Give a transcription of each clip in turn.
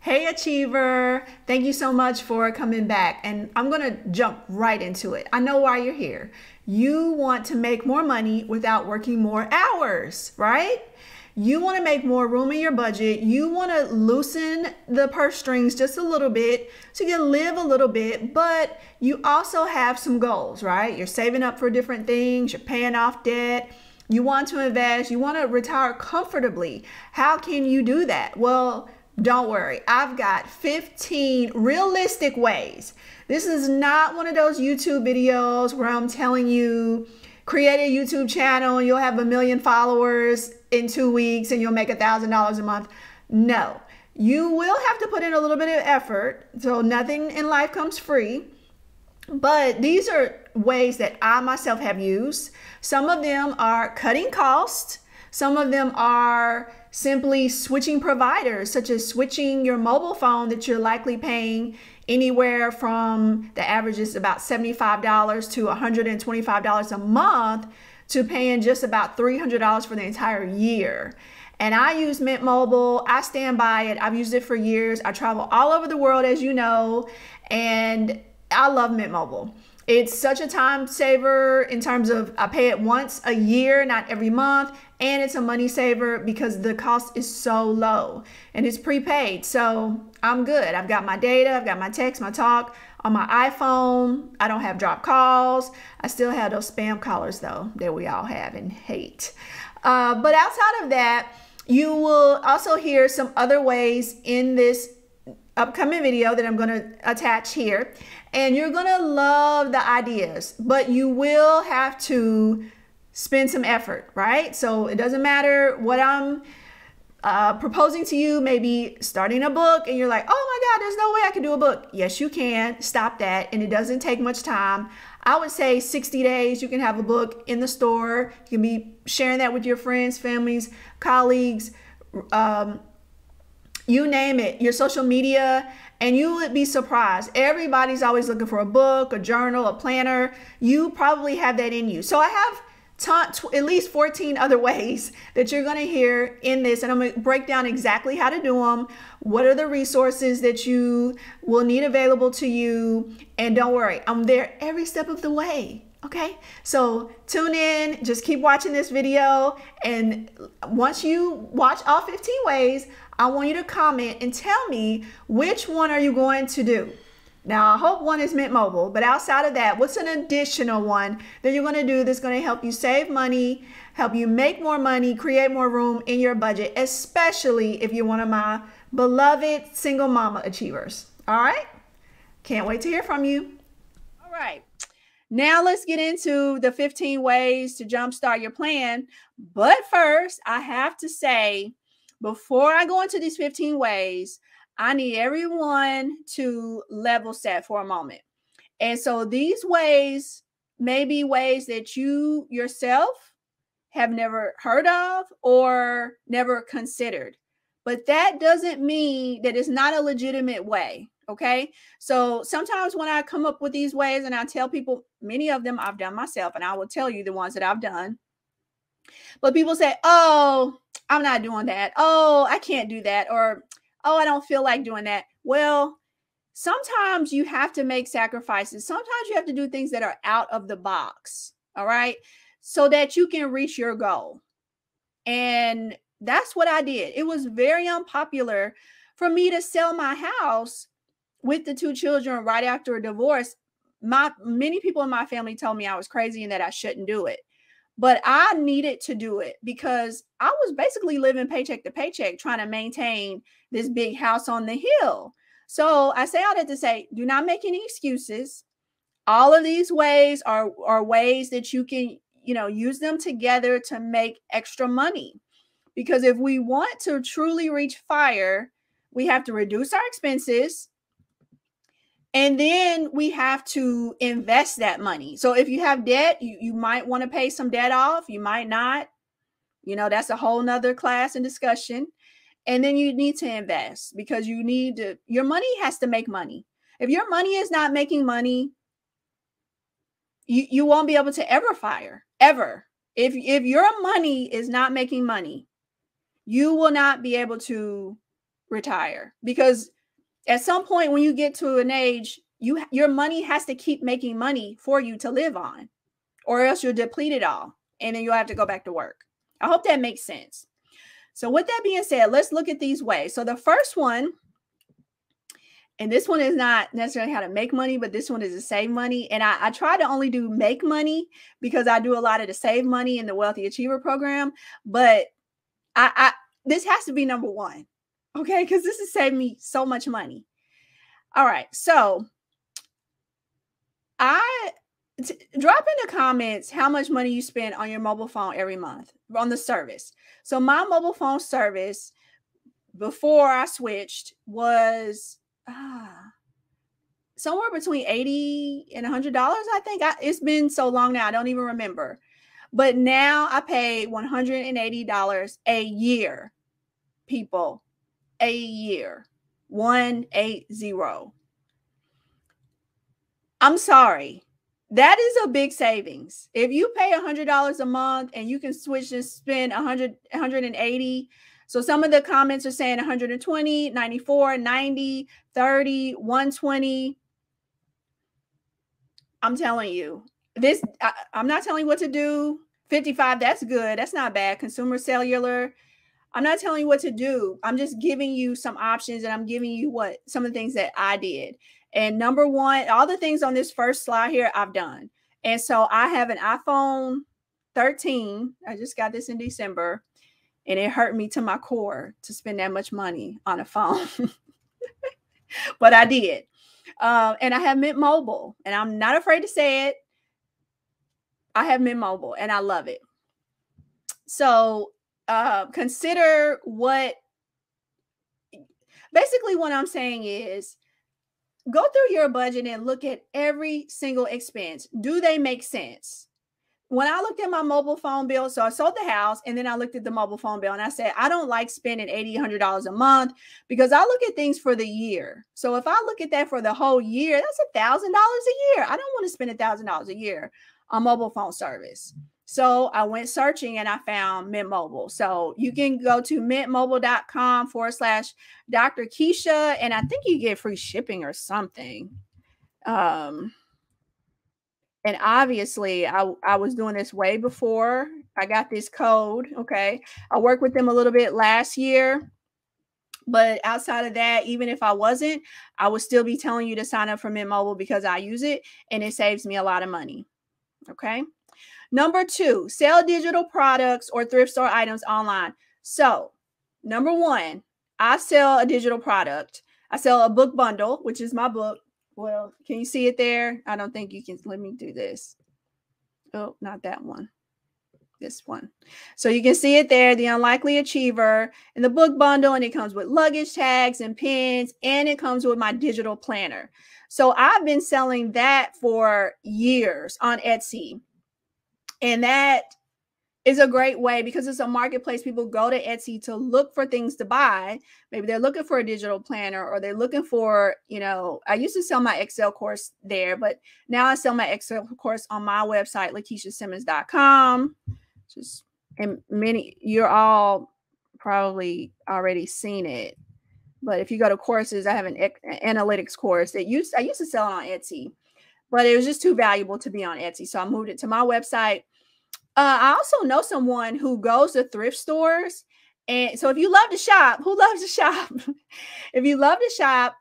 Hey, Achiever. Thank you so much for coming back. And I'm going to jump right into it. I know why you're here. You want to make more money without working more hours, right? You want to make more room in your budget. You want to loosen the purse strings just a little bit so you can live a little bit, but you also have some goals, right? You're saving up for different things. You're paying off debt. You want to invest. You want to retire comfortably. How can you do that? Well, don't worry, I've got 15 realistic ways. This is not one of those YouTube videos where I'm telling you, create a YouTube channel and you'll have 1 million followers in 2 weeks and you'll make $1,000 a month. No, you will have to put in a little bit of effort. So nothing in life comes free. But these are ways that I myself have used. Some of them are cutting costs. Some of them are simply switching providers, such as switching your mobile phone that you're likely paying anywhere from, the average is about $75 to $125 a month, to paying just about $300 for the entire year. And I use Mint Mobile. I stand by it. I've used it for years. I travel all over the world, as you know, and I love Mint Mobile. It's such a time saver in terms of I pay it once a year, not every month. And it's a money saver because the cost is so low and it's prepaid. So I'm good. I've got my data, I've got my text, my talk on my iPhone. I don't have drop calls. I still have those spam callers though that we all have and hate. But outside of that, you will also hear some other ways in this upcoming video that I'm going to attach here, and you're going to love the ideas, but you will have to spend some effort, right? So it doesn't matter what I'm proposing to you, maybe starting a book and you're like, oh my God, there's no way I can do a book. Yes, you can. Stop that. And it doesn't take much time. I would say 60 days, you can have a book in the store. You can be sharing that with your friends, families, colleagues, you name it, your social media, and you would be surprised. Everybody's always looking for a book, a journal, a planner. You probably have that in you. So I have at least 14 other ways that you're going to hear in this, and I'm going to break down exactly how to do them. What are the resources that you will need available to you? And don't worry, I'm there every step of the way. Okay, so tune in, just keep watching this video, and once you watch all 15 ways, I want you to comment and tell me which one are you going to do. Now, I hope one is Mint Mobile, but outside of that, what's an additional one that you're going to do that's going to help you save money, help you make more money, create more room in your budget, especially if you're one of my beloved single mama achievers. All right, can't wait to hear from you. All right. Now let's get into the 15 ways to jumpstart your plan. But first, I have to say, before I go into these 15 ways, I need everyone to level set for a moment. And so these ways may be ways that you yourself have never heard of or never considered. But that doesn't mean that it's not a legitimate way. Okay. So sometimes when I come up with these ways and I tell people, many of them I've done myself, and I will tell you the ones that I've done. But people say, oh, I'm not doing that. Oh, I can't do that. Or, oh, I don't feel like doing that. Well, sometimes you have to make sacrifices. Sometimes you have to do things that are out of the box. All right. So that you can reach your goal. And that's what I did. It was very unpopular for me to sell my house with the 2 children right after a divorce. Many people in my family told me I was crazy and that I shouldn't do it. But I needed to do it because I was basically living paycheck to paycheck trying to maintain this big house on the hill. So I say all that to say, do not make any excuses. All of these ways are ways that you can, use them together to make extra money. Because if we want to truly reach fire, we have to reduce our expenses. And then we have to invest that money. So if you have debt, you might want to pay some debt off. You might not. That's a whole nother class and discussion. And then you need to invest because your money has to make money. If your money is not making money, you won't be able to ever fire, ever. If your money is not making money, you will not be able to retire, because at some point when you get to an age, your money has to keep making money for you to live on, or else you'll deplete it all and then you'll have to go back to work. I hope that makes sense. So with that being said, let's look at these ways. So the first one, and this one is not necessarily how to make money, but this one is to save money. And I try to only do make money because I do a lot of the save money in the Wealthy Achiever program. But this has to be number one, okay? Because this has saved me so much money. All right, so drop in the comments how much money you spend on your mobile phone every month on the service. So my mobile phone service before I switched was somewhere between $80 and $100. I think it's been so long now, I don't even remember. But now I pay $180 a year, people, a year, 180. I'm sorry. That is a big savings. If you pay $100 a month and you can switch and spend 180. So some of the comments are saying 120, 94, 90, 30, 120. I'm telling you this. I'm not telling you what to do. 55, that's good. That's not bad. Consumer cellular. I'm not telling you what to do. I'm just giving you some options, and I'm giving you some of the things that I did. And number one, all the things on this first slide here, I've done. And so I have an iPhone 13. I just got this in December, and it hurt me to my core to spend that much money on a phone. But I did. And I have Mint Mobile, and I'm not afraid to say it. I have Mint Mobile, and I love it. So consider basically what I'm saying is, go through your budget and look at every single expense. Do they make sense? When I looked at my mobile phone bill, so I sold the house and then I looked at the mobile phone bill and I said, I don't like spending $80, $100 a month, because I look at things for the year. So if I look at that for the whole year, that's $1,000 a year. I don't want to spend $1,000 a year on mobile phone service. So I went searching and I found Mint Mobile. So you can go to mintmobile.com/Dr. Kisha, and I think you get free shipping or something. And obviously I was doing this way before I got this code. Okay. I worked with them a little bit last year, but outside of that, even if I wasn't, I would still be telling you to sign up for Mint Mobile because I use it and it saves me a lot of money. Okay. Number two, sell digital products or thrift store items online. So number one, I sell a digital product. I sell a book bundle, which is my book. Well, can you see it there? I don't think you can. Let me do this. Oh, not that one. This one. So you can see it there, The Unlikely Achiever, in the book bundle, and it comes with luggage tags and pins, and it comes with my digital planner. So I've been selling that for years on Etsy. And that is a great way because it's a marketplace. People go to Etsy to look for things to buy. Maybe they're looking for a digital planner, or they're looking for, I used to sell my Excel course there, but now I sell my Excel course on my website, LakishaSimmons.com. And you're all probably already seen it. But if you go to courses, I have an analytics course that I used to sell it on Etsy, but it was just too valuable to be on Etsy. So I moved it to my website. I also know someone who goes to thrift stores. And so if you love to shop, who loves to shop? If you love to shop,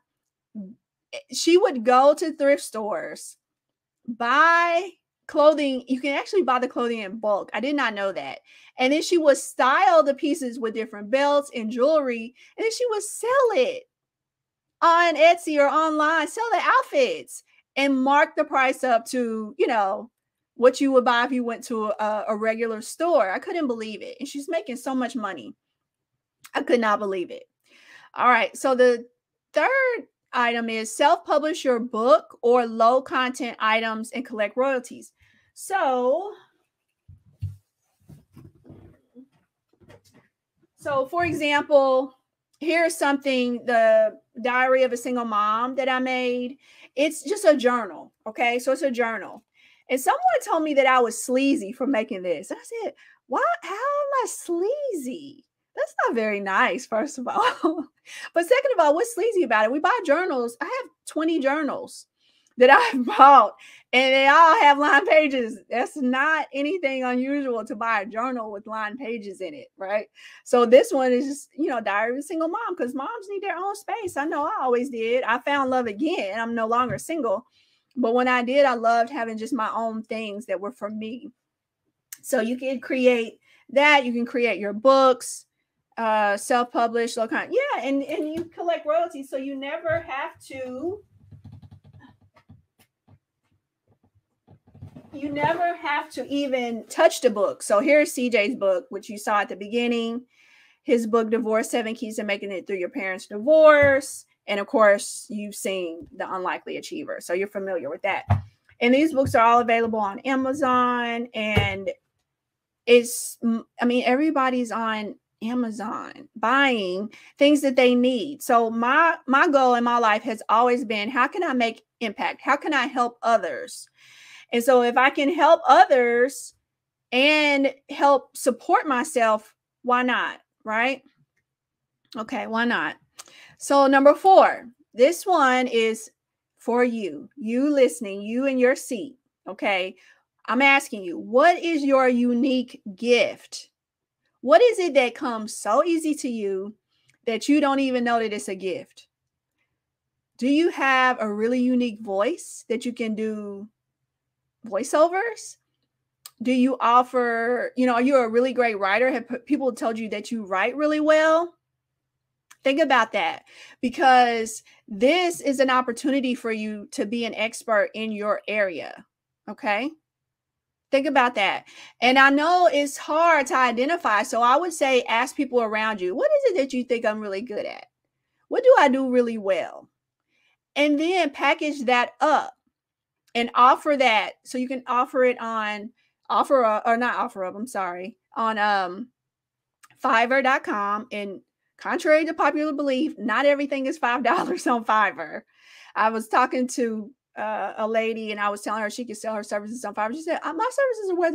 she would go to thrift stores, buy clothing. You can actually buy the clothing in bulk. I did not know that. And then she would style the pieces with different belts and jewelry. And then she would sell it on Etsy or online, sell the outfits and mark the price up to, what you would buy if you went to a regular store. I couldn't believe it. And she's making so much money. I could not believe it. All right. So the third item is self-publish your book or low content items and collect royalties. So for example, here's something, the Diary of a Single Mom that I made. It's just a journal. Okay. So it's a journal. And someone told me that I was sleazy for making this. And I said, what? How am I sleazy? That's not very nice, first of all. But second of all, what's sleazy about it? We buy journals. I have 20 journals that I've bought, and they all have lined pages. That's not anything unusual to buy a journal with lined pages in it, right? So this one is just, Diary of a Single Mom, because moms need their own space. I know I always did. I found love again. I'm no longer single. But when I did, I loved having just my own things that were for me. So you can create that. You can create your books, self-published, low content. Yeah, and you collect royalties, so you never have to even touch the book. So here's CJ's book, which you saw at the beginning. His book, Divorce: 7 Keys to Making It Through Your Parents' Divorce. And of course, you've seen The Unlikely Achiever, so you're familiar with that. And these books are all available on Amazon, and everybody's on Amazon buying things that they need. So my goal in my life has always been, how can I make impact? How can I help others? And so if I can help others and help support myself, why not? Right? Okay, why not? So number 4, this one is for you listening, you in your seat. Okay. I'm asking you, what is your unique gift? What is it that comes so easy to you that you don't even know that it's a gift? Do you have a really unique voice that you can do voiceovers? Do you offer, are you a really great writer? Have people told you that you write really well? Think about that, because this is an opportunity for you to be an expert in your area. Okay. Think about that. And I know it's hard to identify. So I would say, ask people around you, what is it that you think I'm really good at? What do I do really well? And then package that up and offer that. So you can offer it on on Fiverr.com. And contrary to popular belief, not everything is $5 on Fiverr. I was talking to a lady, and I was telling her she could sell her services on Fiverr. She said, my services are worth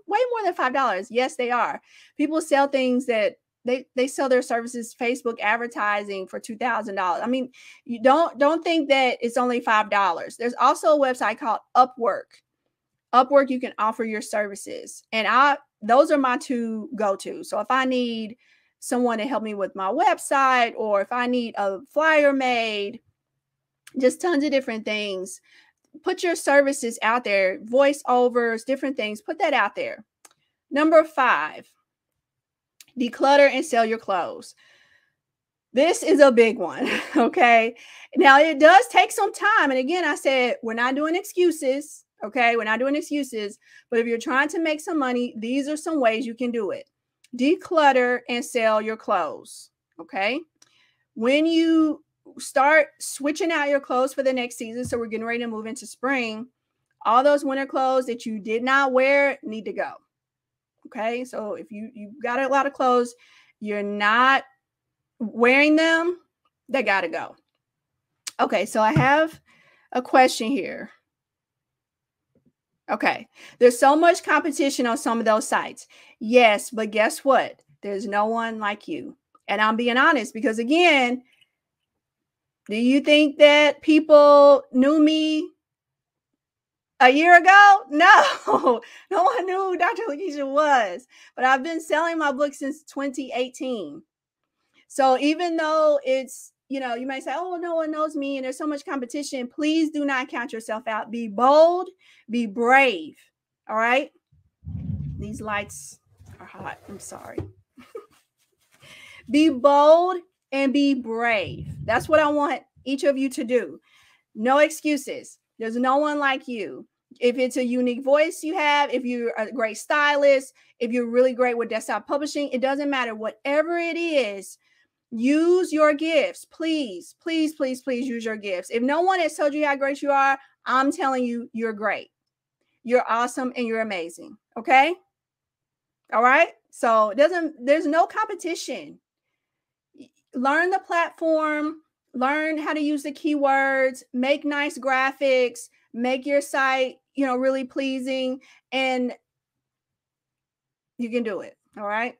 way more than $5. Yes, they are. People sell things that they sell their services, Facebook advertising for $2,000. I mean, you don't think that it's only $5. There's also a website called Upwork. Upwork, you can offer your services. And those are my 2 go-to. So if I need someone to help me with my website, or if I need a flyer made, just tons of different things, put your services out there, voiceovers, different things, put that out there. Number 5, declutter and sell your clothes. This is a big one. Okay. Now it does take some time. And again, I said, we're not doing excuses. Okay. We're not doing excuses, but if you're trying to make some money, these are some ways you can do it. Declutter and sell your clothes. Okay. When you start switching out your clothes for the next season, so we're getting ready to move into spring, all those winter clothes that you did not wear need to go. Okay. So if you got a lot of clothes, you're not wearing them, they got to go. Okay. So I have a question here. Okay. There's so much competition on some of those sites. Yes, but guess what? There's no one like you. And I'm being honest, because again, do you think that people knew me a year ago? No, no one knew who Dr. Lakisha was, but I've been selling my book since 2018. So even though it's, you may say, oh, no one knows me and there's so much competition, please do not count yourself out. Be bold, be brave. All right. These lights are hot. I'm sorry. Be bold and be brave. That's what I want each of you to do. No excuses. There's no one like you. If it's a unique voice you have, if you're a great stylist, if you're really great with desktop publishing, it doesn't matter. Whatever it is, use your gifts. Please, please, please, please use your gifts. If no one has told you how great you are, I'm telling you, you're great. You're awesome and you're amazing. Okay? All right? So there's no competition. Learn the platform, learn how to use the keywords, make nice graphics, make your site, really pleasing, and you can do it. All right.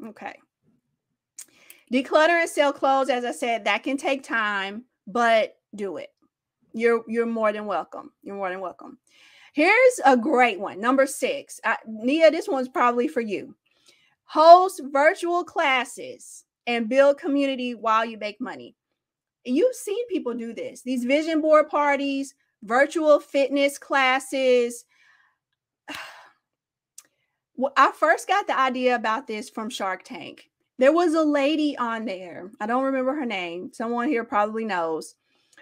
Okay. Declutter and sell clothes, as I said, that can take time, but do it. You're more than welcome. You're more than welcome. Here's a great one. Number 6. Nia, this one's probably for you. Host virtual classes and build community while you make money. You've seen people do this. These vision board parties, virtual fitness classes. Well, I first got the idea about this from Shark Tank. There was a lady on there. I don't remember her name. Someone here probably knows.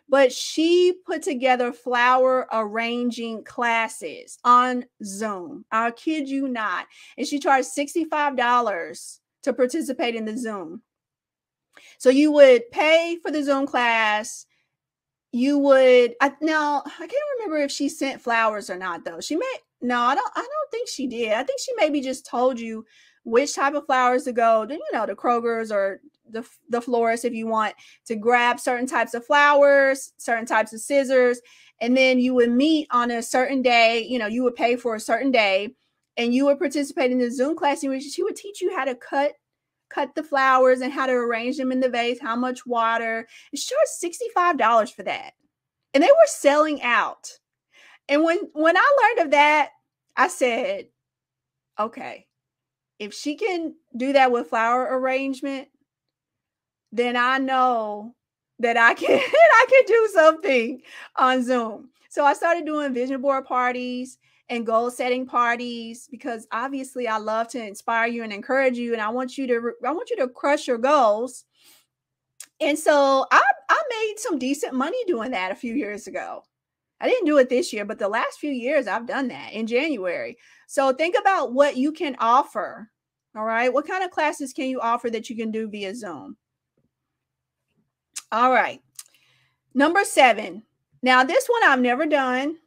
But she put together flower arranging classes on Zoom. I'll kid you not. And she charged $65 to participate in the Zoom. So you would pay for the Zoom class. You would, now I can't remember if she sent flowers or not though. I don't think she did. I think she maybe just told you which type of flowers to go to, the Kroger's or the florist if you want to grab certain types of flowers, certain types of scissors, and then you would meet on a certain day. You would pay for a certain day, and you would participate in the Zoom class in which she would teach you how to cut the flowers and how to arrange them in the vase, how much water. And she charged $65 for that, and they were selling out. And when I learned of that, I said, okay, if she can do that with flower arrangement, then I know that I can do something on Zoom. So I started doing vision board parties and goal setting parties because obviously I love to inspire you and encourage you, and I want you to crush your goals. And so I made some decent money doing that a few years ago. I didn't do it this year, but the last few years I've done that in January. So think about what you can offer. All right. What kind of classes can you offer that you can do via Zoom? All right. Number 7. Now, this one I've never done,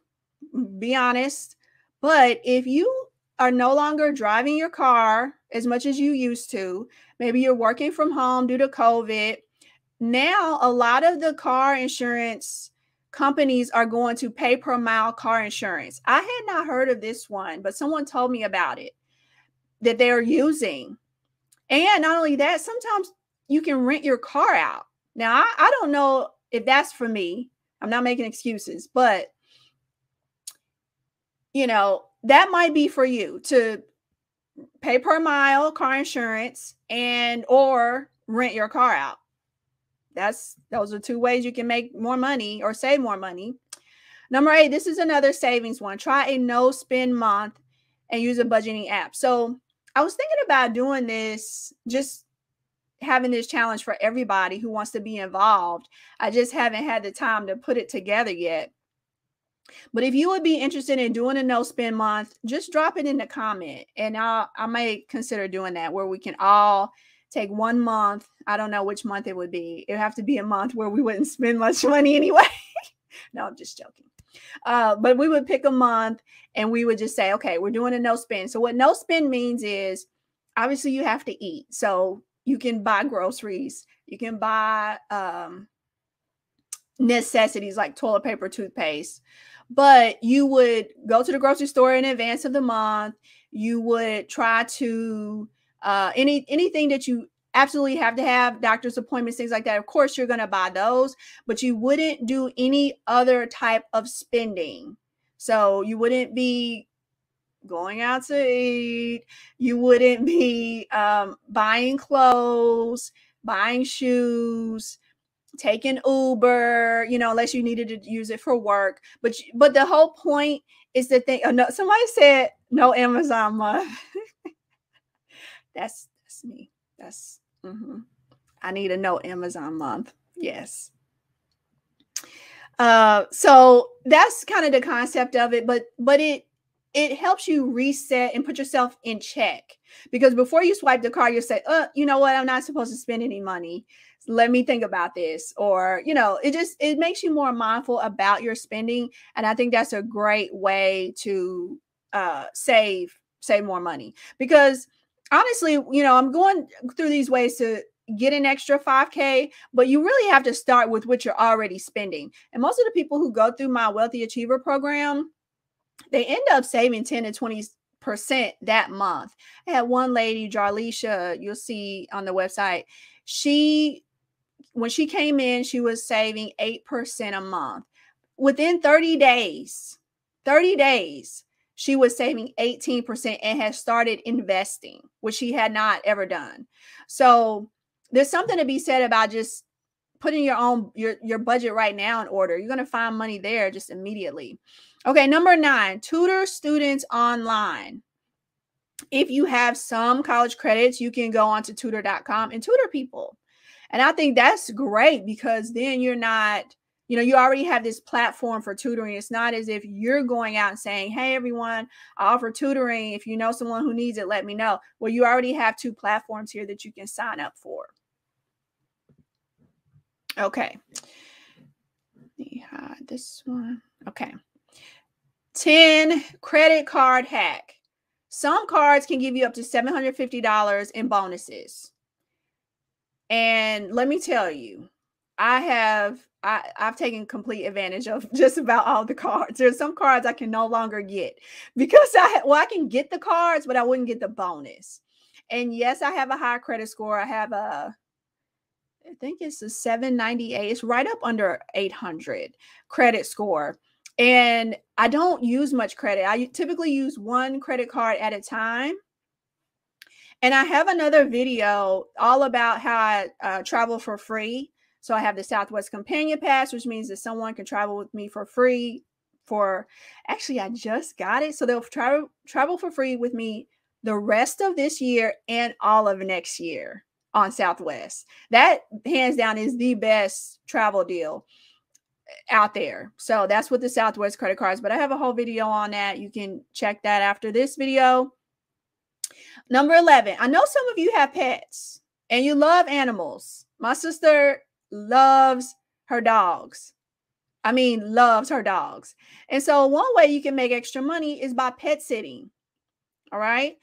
be honest. But if you are no longer driving your car as much as you used to, maybe you're working from home due to COVID. Now, a lot of the car insurance companies are going to pay per mile car insurance. I had not heard of this one, but someone told me about it that they're using. And not only that, sometimes you can rent your car out. Now, I don't know if that's for me. I'm not making excuses, but that might be for you to pay per mile car insurance or rent your car out. Those are 2 ways you can make more money or save more money. Number 8, this is another savings one. Try a no spend month and use a budgeting app. So I was thinking about doing this, just having this challenge for everybody who wants to be involved. I just haven't had the time to put it together yet. But if you would be interested in doing a no spend month, just drop it in the comment, and I may consider doing that, where we can all take 1 month. I don't know which month it would be. It would have to be a month where we wouldn't spend much money anyway. No, I'm just joking. But we would pick a month and we would just say, okay, we're doing a no spend. So what no spend means is obviously you have to eat. So you can buy groceries. You can buy necessities like toilet paper, toothpaste. But you would go to the grocery store in advance of the month. You would try to anything that you absolutely have to have, doctor's appointments, things like that. Of course, you're going to buy those, but you wouldn't do any other type of spending. So you wouldn't be going out to eat. You wouldn't be buying clothes, buying shoes, taking Uber, unless you needed to use it for work. But the whole point is that somebody said no Amazon month. That's me. I need a no Amazon month. Yes. So that's kind of the concept of it, but it helps you reset and put yourself in check, because before you swipe the card, you say, you know what? I'm not supposed to spend any money. Let me think about this. Or, it makes you more mindful about your spending. And I think that's a great way to save more money, because honestly, I'm going through these ways to get an extra $5K, but you really have to start with what you're already spending. And most of the people who go through my Wealthy Achiever program, they end up saving 10 to 20% that month. I had one lady, Jarlisha, you'll see on the website. When she came in, she was saving 8% a month. Within 30 days, she was saving 18% and has started investing, which she had not ever done. So there's something to be said about just putting your budget right now in order. You're going to find money there just immediately. Okay, number 9, tutor students online. If you have some college credits, you can go onto tutor.com and tutor people. And I think that's great because then you're not, you already have this platform for tutoring. It's not as if you're going out and saying, hey, everyone, I offer tutoring. If you know someone who needs it, let me know. Well, you already have 2 platforms here that you can sign up for. Okay. Let me hide this one. Okay. 10, credit card hack. Some cards can give you up to $750 in bonuses. And let me tell you, I've taken complete advantage of just about all the cards. There's some cards I can no longer get because I can get the cards, but I wouldn't get the bonus. And yes, I have a high credit score. I have I think it's a 798. It's right up under 800 credit score. And I don't use much credit. I typically use 1 credit card at a time. And I have another video all about how I travel for free. So I have the Southwest Companion Pass, which means that someone can travel with me for free actually, I just got it. So they'll travel for free with me the rest of this year and all of next year on Southwest. That hands down is the best travel deal out there. So that's with the Southwest credit cards. But I have a whole video on that. You can check that after this video. Number 11, I know some of you have pets and you love animals. My sister loves her dogs. Loves her dogs. And so one way you can make extra money is by pet sitting. All right.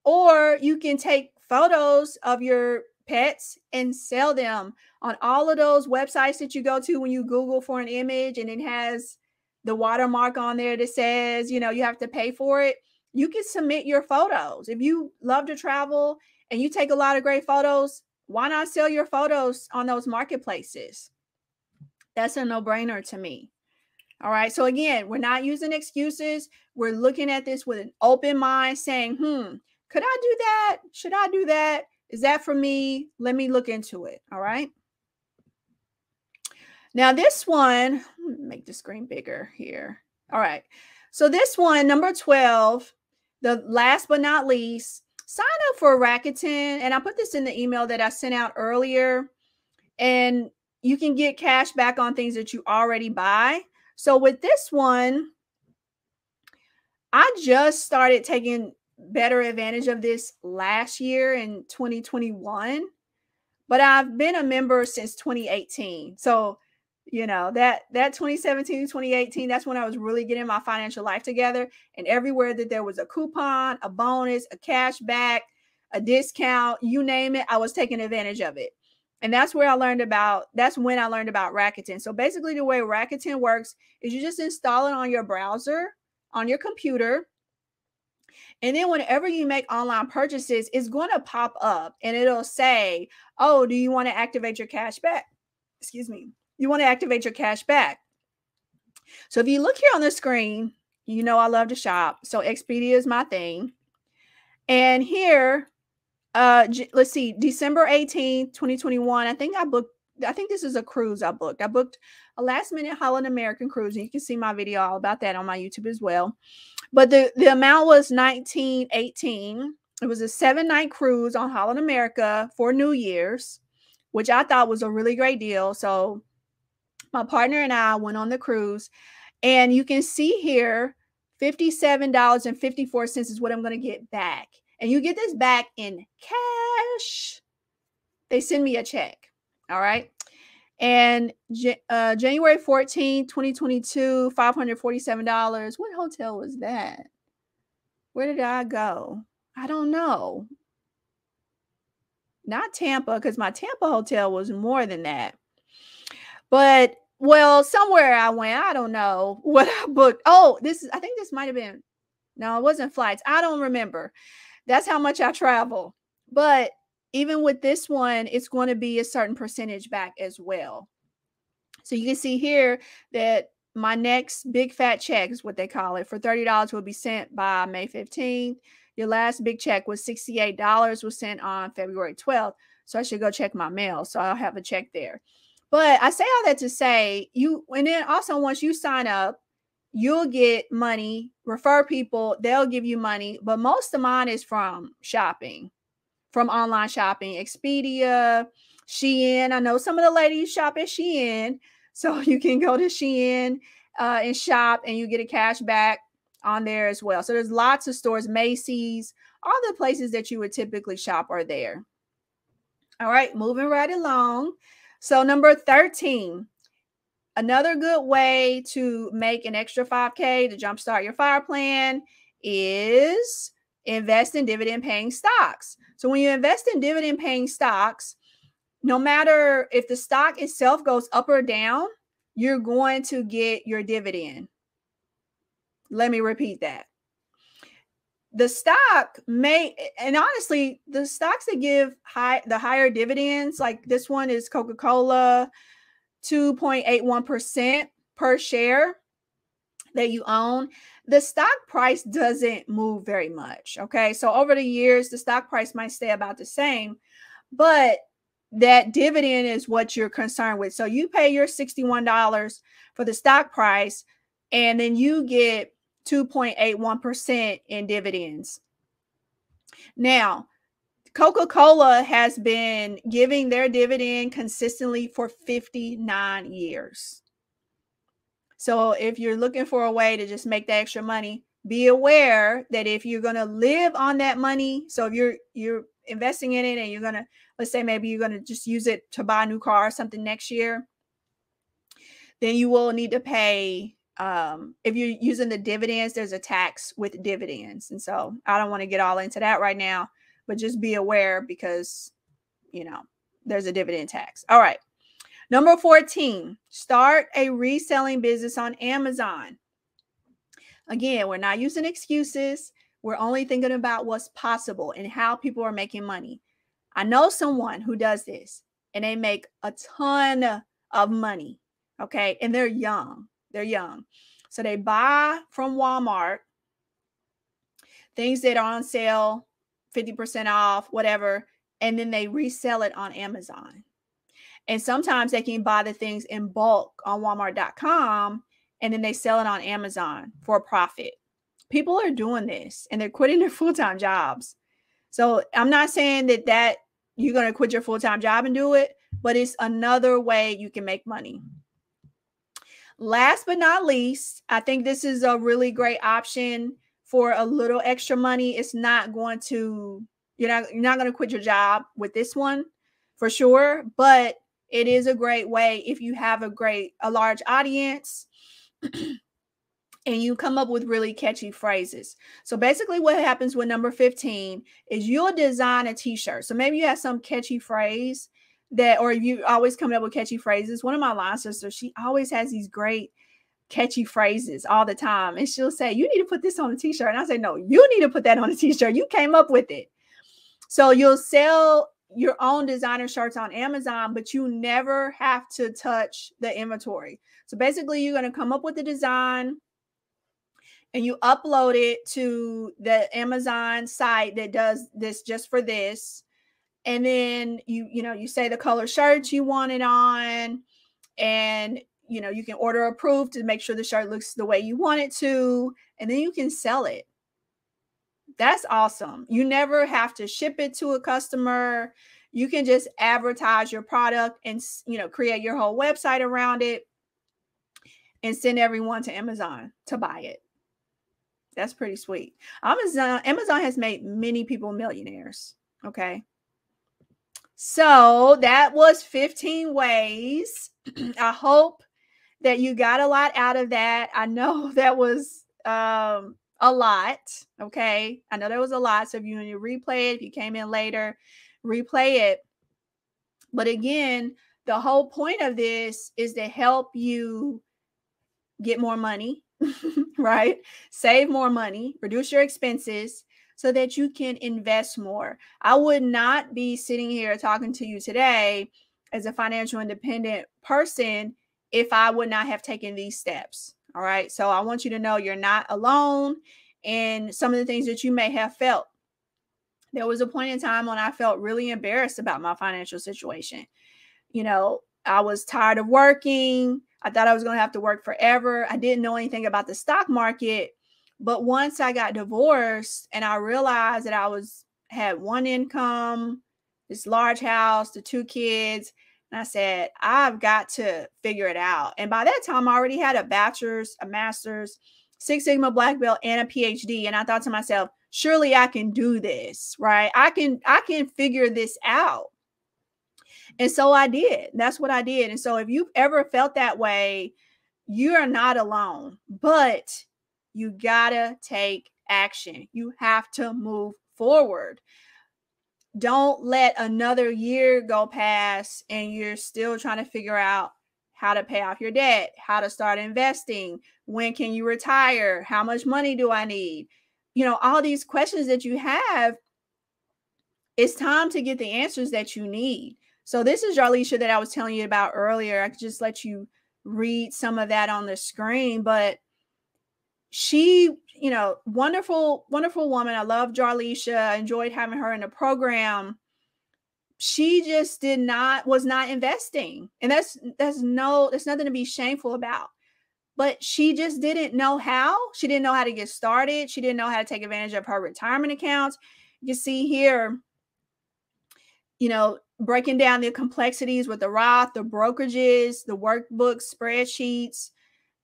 Or you can take photos of your pets and sell them on all of those websites that you go to when you Google for an image and it has the watermark on there that says, you have to pay for it. You can submit your photos. If you love to travel and you take a lot of great photos, why not sell your photos on those marketplaces? That's a no-brainer to me. All right. So again, we're not using excuses. We're looking at this with an open mind saying, could I do that? Should I do that? Is that for me? Let me look into it. All right. Now this one, make the screen bigger here. All right. So this one, number 12, the last but not least, sign up for Rackin. And I put this in the email that I sent out earlier. And you can get cash back on things that you already buy. So with this one, I just started taking better advantage of this last year in 2021. But I've been a member since 2018. So that 2017, 2018, that's when I was really getting my financial life together. And everywhere that there was a coupon, a bonus, a cash back, a discount, you name it, I was taking advantage of it. And that's when I learned about Rackin. So basically the way Rackin works is you just install it on your browser, on your computer. And then whenever you make online purchases, it's going to pop up and it'll say, oh, do you want to activate your cash back? Excuse me. You want to activate your cash back. So if you look here on the screen, I love to shop. So Expedia is my thing. And here, let's see, December 18th, 2021. I think this is a cruise I booked. I booked a last minute Holland American cruise. And you can see my video all about that on my YouTube as well. But the amount was $19.18. It was a 7-night cruise on Holland America for New Year's, which I thought was a really great deal. So my partner and I went on the cruise, and you can see here, $57.54 is what I'm going to get back. And you get this back in cash. They send me a check. All right. And January 14th, 2022, $547. What hotel was that? Where did I go? I don't know. Not Tampa, because my Tampa hotel was more than that. But, well, somewhere I went. I don't know what I booked. Oh, I think this might have been No, it wasn't flights. I don't remember. That's how much I travel. But even with this one, it's going to be a certain percentage back as well. So you can see here that my next big fat check is what they call it for $30 will be sent by May 15th. Your last big check was $68 was sent on February 12th. So I should go check my mail. So I'll have a check there. But I say all that to say and then also once you sign up, you'll get money, refer people, they'll give you money. But most of mine is from shopping, from online shopping, Expedia, Shein. I know some of the ladies shop at Shein. So you can go to Shein and shop and you get a cash back on there as well. So there's lots of stores, Macy's, all the places that you would typically shop are there. All right, moving right along. So number 13, another good way to make an extra 5K to jumpstart your fire plan is invest in dividend paying stocks. So when you invest in dividend paying stocks, no matter if the stock itself goes up or down, you're going to get your dividend. Let me repeat that. The stock and honestly, the stocks that give the higher dividends, like this one is Coca-Cola, 2.81% per share that you own. The stock price doesn't move very much. Okay. So over the years, the stock price might stay about the same, but that dividend is what you're concerned with. So you pay your $61 for the stock price, and then you get 2.81% in dividends. Now, Coca-Cola has been giving their dividend consistently for 59 years. So if you're looking for a way to just make that extra money, be aware that if you're going to live on that money, so if you're investing in it and you're going to, let's say maybe you're going to just use it to buy a new car or something next year, then you will need to pay, if you're using the dividends, there's a tax with dividends. And so I don't want to get all into that right now, but just be aware because, there's a dividend tax. All right. Number 14, start a reselling business on Amazon. Again, we're not using excuses. We're only thinking about what's possible and how people are making money. I know someone who does this and they make a ton of money. Okay. And they're young. They're young. So they buy from Walmart things that are on sale, 50% off, whatever, and then they resell it on Amazon. And sometimes they can buy the things in bulk on Walmart.com and then they sell it on Amazon for a profit. People are doing this and they're quitting their full-time jobs. So I'm not saying that you're going to quit your full-time job and do it, but it's another way you can make money. Last but not least, I think this is a really great option for a little extra money. It's not going to, you're not going to quit your job with this one for sure, but it is a great way if you have a large audience and you come up with really catchy phrases. So basically what happens with number 15 is you'll design a t-shirt. So maybe you have some catchy phrase or you always coming up with catchy phrases. One of my line sisters, she always has these great catchy phrases all the time. And she'll say, you need to put this on a t-shirt. And I say, no, you need to put that on a t-shirt. You came up with it. So you'll sell your own designer shirts on Amazon, but you never have to touch the inventory. So basically you're going to come up with the design and you upload it to the Amazon site that does this just for this. And then you say the color shirts you want it on, and you can order approved to make sure the shirt looks the way you want it to, and then you can sell it. That's awesome. You never have to ship it to a customer. You can just advertise your product and, create your whole website around it and send everyone to Amazon to buy it. That's pretty sweet. Amazon has made many people millionaires. Okay. So that was 15 ways. I hope that you got a lot out of that. I know that was, a lot. Okay. I know there was a lot. So if you want to replay it, if you came in later, replay it. But again, the whole point of this is to help you get more money right? Save more money, reduce your expenses so that you can invest more. I would not be sitting here talking to you today as a financial independent person if I would not have taken these steps. All right. So I want you to know you're not alone in some of the things that you may have felt. There was a point in time when I felt really embarrassed about my financial situation. You know, I was tired of working. I thought I was going to have to work forever. I didn't know anything about the stock market. But once I got divorced and I realized that had one income, this large house, the 2 kids, and I said, I've got to figure it out. And by that time, I already had a bachelor's, a master's, Six Sigma black belt, and a PhD. And I thought to myself, surely I can do this, right? I can figure this out. And so I did. That's what I did. And so if you've ever felt that way, you are not alone, but you gotta take action. You have to move forward. Don't let another year go past and you're still trying to figure out how to pay off your debt, how to start investing, when can you retire, how much money do I need? You know, all these questions that you have, it's time to get the answers that you need. So this is Jarlisha that I was telling you about earlier. I could just let you read some of that on the screen, but she, you know, wonderful, wonderful woman. I love Jarlisha. I enjoyed having her in the program. She just was not investing. And that's nothing to be shameful about. But she just didn't know how. She didn't know how to get started. She didn't know how to take advantage of her retirement accounts. You see here, you know, breaking down the complexities with the Roth, the brokerages, the workbooks, spreadsheets,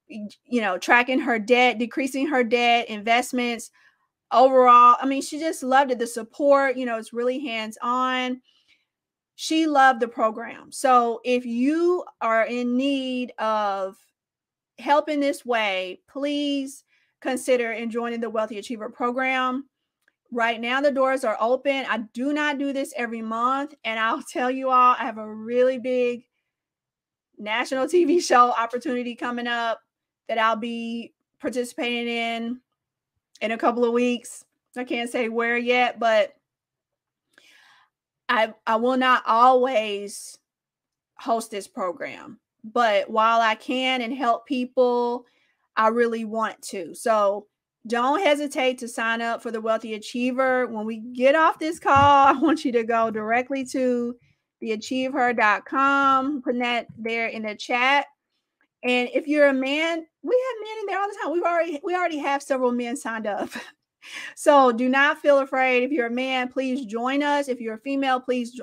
you know, tracking her debt, decreasing her debt, investments overall. I mean, she just loved it. The support, you know, it's really hands-on. She loved the program. So if you are in need of help in this way, please consider joining the Wealthy Achiever program. Right now, the doors are open. I do not do this every month. And I'll tell you all, I have a really big national TV show opportunity coming up that I'll be participating in a couple of weeks. I can't say where yet, but I will not always host this program. But while I can and help people, I really want to. So don't hesitate to sign up for the Wealthy Achiever. When we get off this call, I want you to go directly to theachieveher.com, putting that there in the chat. And if you're a man, we have men in there all the time. We already have several men signed up. So do not feel afraid. If you're a man, please join us. If you're a female, please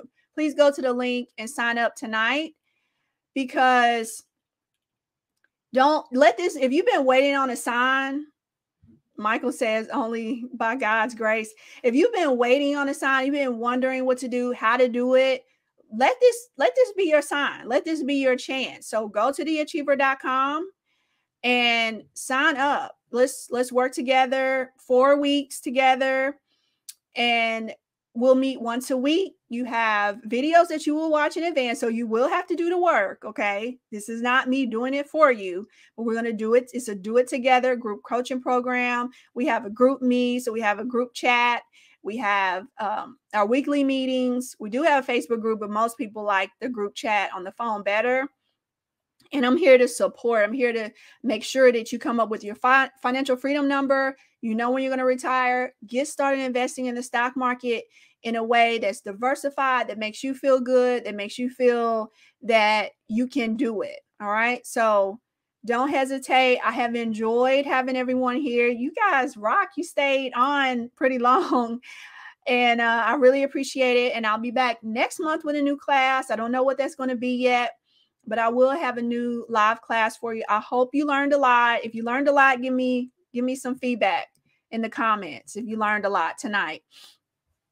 go to the link and sign up tonight, because don't let this, if you've been waiting on a sign, Michael says only by God's grace. If you've been waiting on a sign, you've been wondering what to do, how to do it, let this be your sign. Let this be your chance. So go to theachiever.com and sign up. Let's work together, 4 weeks together, and we'll meet once a week. You have videos that you will watch in advance, so you will have to do the work, okay? This is not me doing it for you, but we're going to do it. It's a do it together group coaching program. We have a group me, so we have a group chat. We have our weekly meetings. We do have a Facebook group, but most people like the group chat on the phone better. And I'm here to support. I'm here to make sure that you come up with your financial freedom number. You know when you're going to retire. Get started investing in the stock market in a way that's diversified, that makes you feel good, that makes you feel that you can do it. All right. So don't hesitate. I have enjoyed having everyone here. You guys rock. You stayed on pretty long. And I really appreciate it. And I'll be back next month with a new class. I don't know what that's going to be yet, but I will have a new live class for you. I hope you learned a lot. If you learned a lot, give me some feedback in the comments if you learned a lot tonight,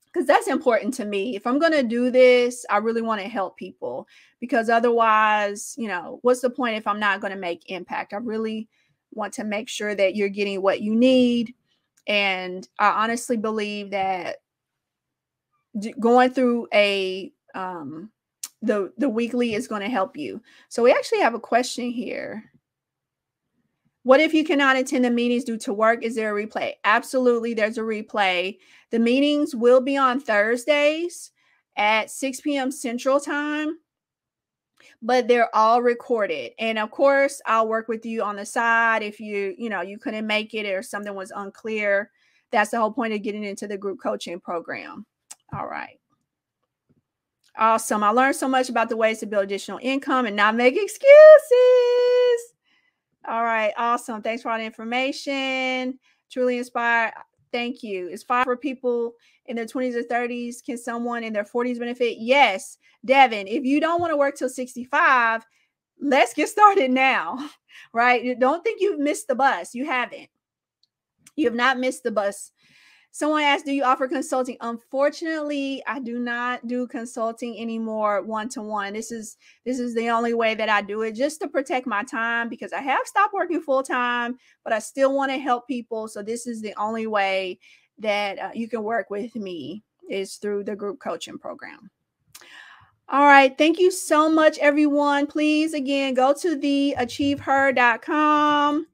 because that's important to me. If I'm going to do this, I really want to help people, because otherwise, you know, what's the point if I'm not going to make impact? I really want to make sure that you're getting what you need. And I honestly believe that going through the weekly is going to help you. So we actually have a question here. What if you cannot attend the meetings due to work? Is there a replay? Absolutely, there's a replay. The meetings will be on Thursdays at 6 p.m. Central Time, but they're all recorded. And of course, I'll work with you on the side if you couldn't make it or something was unclear. That's the whole point of getting into the group coaching program. All right. Awesome. I learned so much about the ways to build additional income and not make excuses. All right. Awesome. Thanks for all the information. Truly inspired. Thank you. It's fine for people in their 20s or 30s. Can someone in their 40s benefit? Yes. Devin, if you don't want to work till 65, let's get started now, right? Don't think you've missed the bus. You haven't. You have not missed the bus. Someone asked, do you offer consulting? Unfortunately, I do not do consulting anymore one-to-one. This is the only way that I do it, just to protect my time, because I have stopped working full-time, but I still want to help people. So this is the only way that you can work with me, is through the group coaching program. All right. Thank you so much, everyone. Please, again, go to the ACHIEVEHER.com.